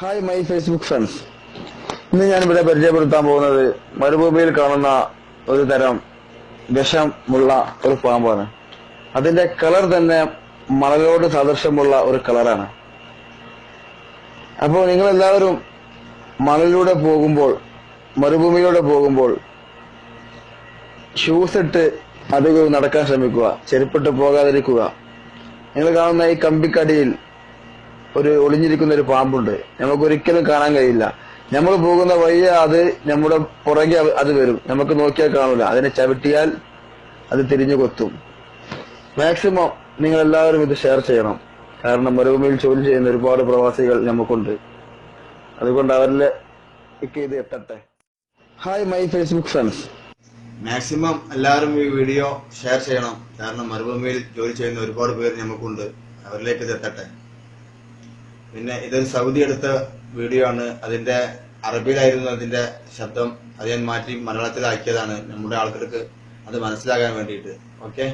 Hi my Facebook friends. ഇന്ന് ഞാനിവിടെ പരിചയപ്പെടുത്താൻ പോകുന്നത് മരുഭൂമിയിൽ കാണുന്ന ഒരു തരം വിഷമുള്ള ഒരു പാമ്പാണ്. അതിന്റെ കളർ തന്നെ മണലോട് സാദൃശ്യമുള്ള ഒരു കളറാണ്. അപ്പോൾ നിങ്ങൾ എല്ലാവരും മണലിലൂടെ പോകുമ്പോൾ, മരുഭൂമിയിലൂടെ പോകുമ്പോൾ ഷൂസ് ഇട്ട് അധികം നടക്കാൻ ശ്രമിക്കുക, ചെരുപ്പിട്ട് പോകാതിരിക്കുക. നിങ്ങൾ കാണുന്ന ഈ കമ്പിക്കടിയിൽ ഒരു ഒളിഞ്ഞിരിക്കുന്ന ഒരു പാമ്പുണ്ട്. നമുക്ക് ഒരിക്കലും കാണാൻ കഴിയില്ല. നമ്മൾ പോകുന്ന വഴിയെ അത് നമ്മുടെ പുറകെ അത് വരും. നമുക്ക് നോക്കിയാൽ കാണൂല. അതിനെ ചവിട്ടിയാൽ അത് തിരിഞ്ഞു കൊത്തും. മാക്സിമം നിങ്ങൾ എല്ലാവരും ഇത് ഷെയർ ചെയ്യണം. കാരണം മരുഭൂമിയിൽ ജോലി ചെയ്യുന്ന ഒരുപാട് പ്രവാസികൾ നമുക്കുണ്ട്. അതുകൊണ്ട് അവരിലേക്ക് ഇത് എത്തട്ടെ. Hi my Facebook friends. Maximum എല്ലാവരും ഈ വീഡിയോ ഷെയർ ചെയ്യണം. കാരണം മരുഭൂമിയിൽ ജോലി ചെയ്യുന്ന ഒരുപാട് പേര് നമുക്കുണ്ട്. അവരിലേക്ക് ഇത് എത്തട്ടെ. പിന്നെ ഇതൊരു സൗദി എടുത്ത വീഡിയോ ആണ്. അതിന്റെ അറബിയിലായിരുന്നു അതിന്റെ ശബ്ദം. അത് ഞാൻ മാറ്റി മലയാളത്തിലാക്കിയതാണ് നമ്മുടെ ആൾക്കാർക്ക് അത് മനസ്സിലാകാൻ വേണ്ടിയിട്ട്. ഓക്കെ.